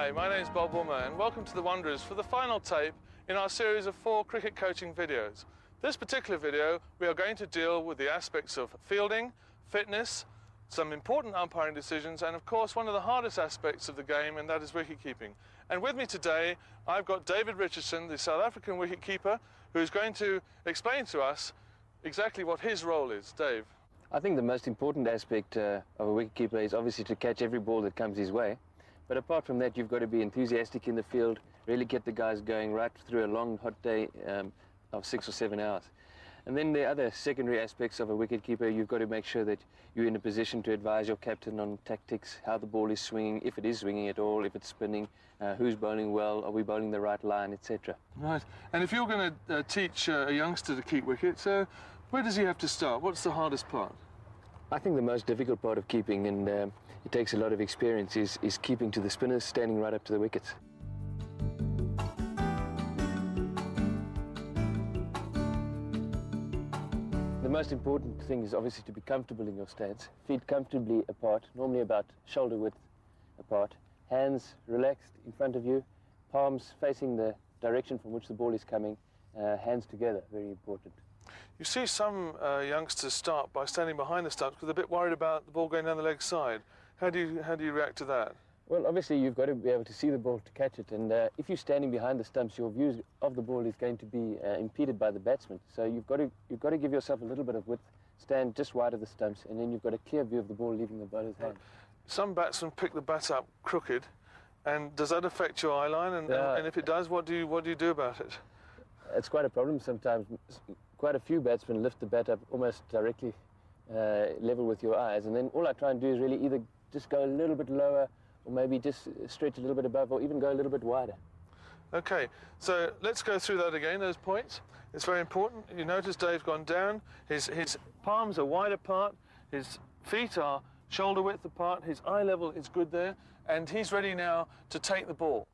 Hi, my name is Bob Woolmer and welcome to The Wanderers for the final tape in our series of 4 cricket coaching videos. This particular video we are going to deal with the aspects of fielding, fitness, some important umpiring decisions and of course one of the hardest aspects of the game, and that is wicket keeping. And with me today I've got David Richardson, the South African wicket keeper, who's going to explain to us exactly what his role is. Dave. I think the most important aspect of a wicketkeeper is obviously to catch every ball that comes his way. But apart from that, you've got to be enthusiastic in the field, really get the guys going right through a long, hot day of 6 or 7 hours. And then the other secondary aspects of a wicketkeeper, you've got to make sure that you're in a position to advise your captain on tactics, how the ball is swinging, if it is swinging at all, if it's spinning, who's bowling well, are we bowling the right line, etc. Right. And if you're going to teach a youngster to keep wickets, where does he have to start? What's the hardest part? I think the most difficult part of keeping, and it takes a lot of experience, is keeping to the spinners, standing right up to the wickets. The most important thing is obviously to be comfortable in your stance, feet comfortably apart, normally about shoulder width apart, hands relaxed in front of you, palms facing the direction from which the ball is coming, hands together, very important. You see some youngsters start by standing behind the stumps because they're a bit worried about the ball going down the leg side. How do you react to that? Well, obviously you've got to be able to see the ball to catch it, and if you're standing behind the stumps, your view of the ball is going to be impeded by the batsman. So you've got to give yourself a little bit of width, stand just wide of the stumps, and then you've got a clear view of the ball leaving the bowler's hand. Some batsmen pick the bat up crooked, and does that affect your eye line? And if it does, what do you do about it? It's quite a problem sometimes. Quite a few batsmen lift the bat up almost directly level with your eyes, and then all I try and do is really either just go a little bit lower or maybe just stretch a little bit above or even go a little bit wider. Okay, so let's go through that again, those points. It's very important. You notice Dave's gone down, his palms are wide apart, his feet are shoulder width apart, his eye level is good there, and he's ready now to take the ball.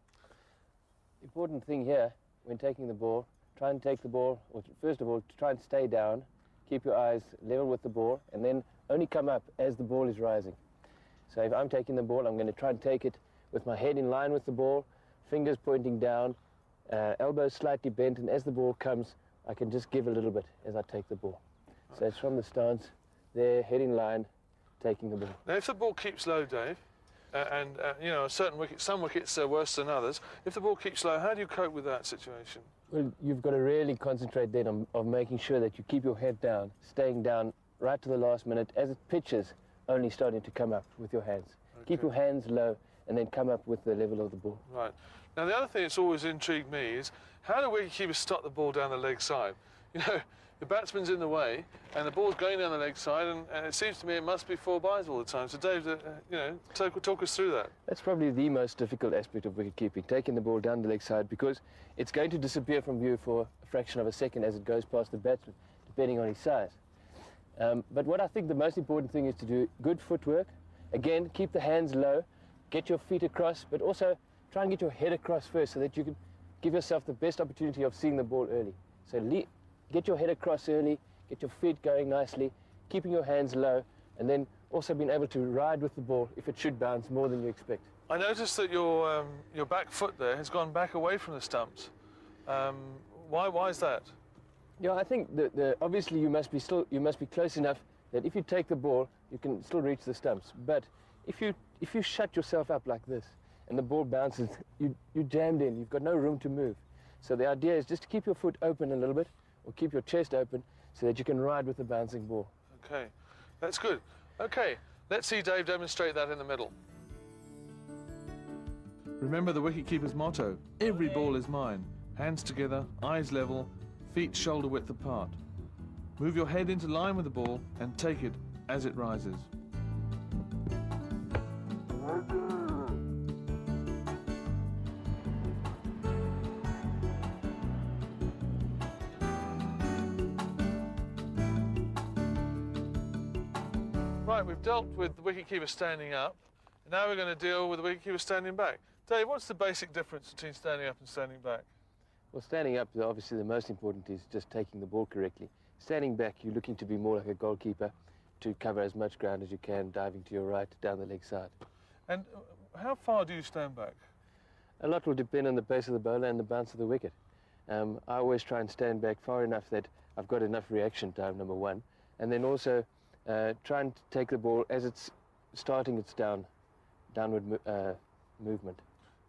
The important thing here when taking the ball, try and take the ball, or first of all, try and stay down, keep your eyes level with the ball, and then only come up as the ball is rising. So if I'm taking the ball, I'm going to try and take it with my head in line with the ball, fingers pointing down, elbows slightly bent, and as the ball comes, I can just give a little bit as I take the ball. So it's from the stance, there, head in line, taking the ball. Now if the ball keeps low, Dave, you know, some wickets are worse than others. If the ball keeps low, how do you cope with that situation? Well, you've got to really concentrate then on making sure that you keep your head down, staying down right to the last minute as it pitches, only starting to come up with your hands. Okay. Keep your hands low and then come up with the level of the ball. Right. Now the other thing that's always intrigued me is how do wicketkeepers stop the ball down the leg side? You know, the batsman's in the way and the ball's going down the leg side, and it seems to me it must be 4 byes all the time. So Dave, you know, talk us through that. That's probably the most difficult aspect of wicket keeping, taking the ball down the leg side, because it's going to disappear from view for a fraction of a second as it goes past the batsman, depending on his size. But what I think the most important thing is to do good footwork. Again, keep the hands low, get your feet across, but also try and get your head across first so that you can give yourself the best opportunity of seeing the ball early. So get your head across early, get your feet going nicely, keeping your hands low, and then also being able to ride with the ball if it should bounce more than you expect. I noticed that your back foot there has gone back away from the stumps. Why is that? Yeah, I think obviously you must be close enough that if you take the ball, you can still reach the stumps. But if you shut yourself up like this and the ball bounces, you're jammed in. You've got no room to move. So the idea is just to keep your foot open a little bit, or keep your chest open, so that you can ride with the bouncing ball. Okay, that's good. Okay, let's see Dave demonstrate that in the middle. Remember the wicketkeeper's motto: every ball is mine. Hands together, eyes level, feet shoulder width apart. Move your head into line with the ball and take it as it rises. Right, we've dealt with the wicketkeeper standing up. Now we're going to deal with the wicketkeeper standing back. Dave, what's the basic difference between standing up and standing back? Well, standing up, obviously the most important is just taking the ball correctly. Standing back, you're looking to be more like a goalkeeper, to cover as much ground as you can, diving to your right, down the leg side. And how far do you stand back? A lot will depend on the pace of the bowler and the bounce of the wicket. I always try and stand back far enough that I've got enough reaction time, number one, and then also try and take the ball as it's starting its downward movement.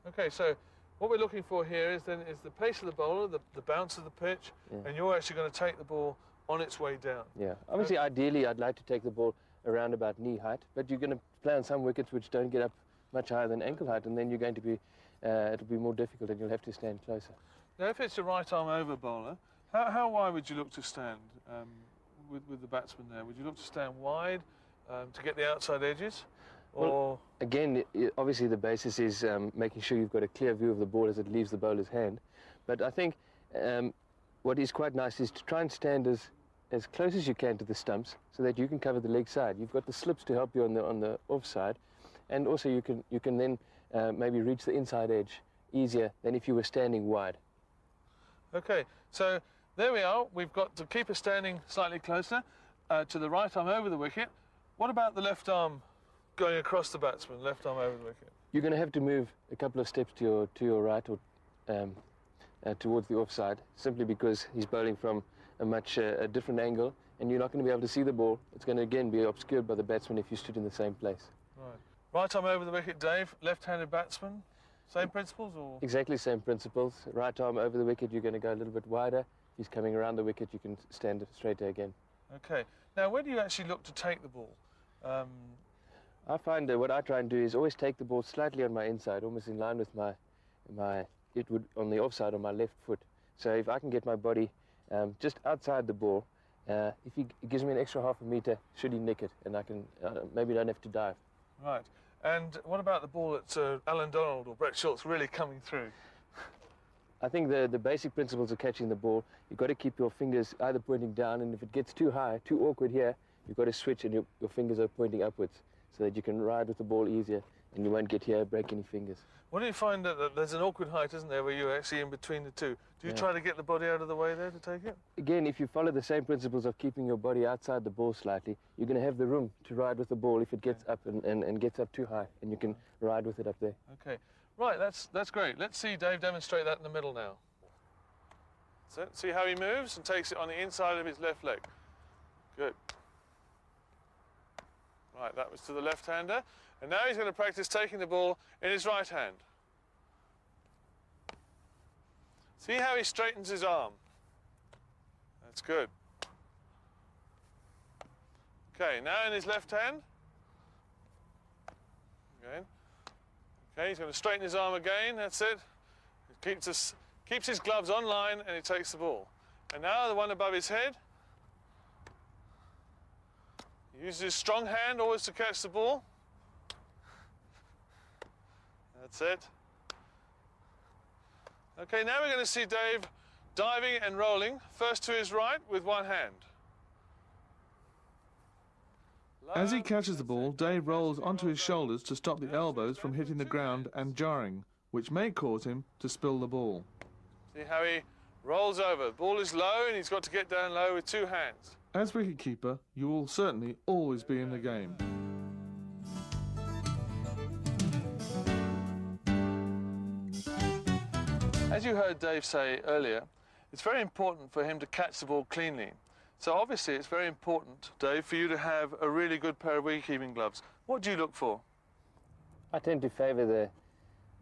Okay, so what we're looking for here is the pace of the bowler, the bounce of the pitch, and you're actually going to take the ball on its way down. Yeah, obviously, ideally, I'd like to take the ball around about knee height, but you're going to play on some wickets which don't get up much higher than ankle height, and then you're going to be, it'll be more difficult and you'll have to stand closer. Now, if it's a right arm over bowler, how wide would you look to stand with the batsman there? Would you look to stand wide to get the outside edges? Or well, again, obviously the basis is making sure you've got a clear view of the ball as it leaves the bowler's hand. But I think what is quite nice is to try and stand as close as you can to the stumps so that you can cover the leg side. You've got the slips to help you on the offside, and also you can then maybe reach the inside edge easier than if you were standing wide. Okay, so there we are. We've got the keeper standing slightly closer to the right arm over the wicket. What about the left arm going across the batsman, left arm over the wicket? You're going to have to move a couple of steps to your right or towards the offside, simply because he's bowling from a much different angle, and you're not going to be able to see the ball. It's going to again be obscured by the batsman if you stood in the same place. Right. Right arm over the wicket, Dave. Left-handed batsman. Same principles, or? Exactly same principles. Right arm over the wicket, you're going to go a little bit wider. If he's coming around the wicket, you can stand straighter again. Okay. Now, where do you actually look to take the ball? I find what I try and do is always take the ball slightly on my inside, almost in line with it would on the offside on my left foot. So if I can get my body just outside the ball, if it gives me an extra half a metre, should he nick it, and I can maybe don't have to dive. Right. And what about the ball that Alan Donald or Brett Schultz really coming through? I think the basic principles of catching the ball, you've got to keep your fingers either pointing down, and if it gets too high, too awkward here, you've got to switch and your fingers are pointing upwards so that you can ride with the ball easier and you won't get here, break any fingers. What do you find that there's an awkward height, isn't there, where you're actually in between the two? Do you try to get the body out of the way there to take it? Again, if you follow the same principles of keeping your body outside the ball slightly, you're going to have the room to ride with the ball if it gets up and gets up too high, and you can ride with it up there. Okay. Right, that's great. Let's see Dave demonstrate that in the middle now. So, see how he moves and takes it on the inside of his left leg. Good. Right, that was to the left-hander. And now he's going to practice taking the ball in his right hand. See how he straightens his arm? That's good. Okay, now in his left hand. Again. Okay, he's going to straighten his arm again, that's it. He keeps his gloves on line and he takes the ball. And now the one above his head. He uses his strong hand always to catch the ball. That's it. Okay, now we're going to see Dave diving and rolling, first to his right with one hand. As he catches the ball, Dave rolls onto his shoulders to stop the elbows from hitting the ground and jarring, which may cause him to spill the ball. See how he rolls over. The ball is low and he's got to get down low with two hands. As wicketkeeper, you will certainly always be in the game. As you heard Dave say earlier, it's very important for him to catch the ball cleanly. So obviously it's very important, Dave, for you to have a really good pair of wicket-keeping gloves. What do you look for? I tend to favour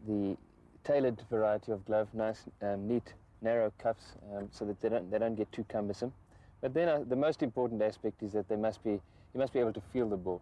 the tailored variety of glove, nice, neat, narrow cuffs, so that they don't get too cumbersome. But then the most important aspect is that you must be able to feel the ball.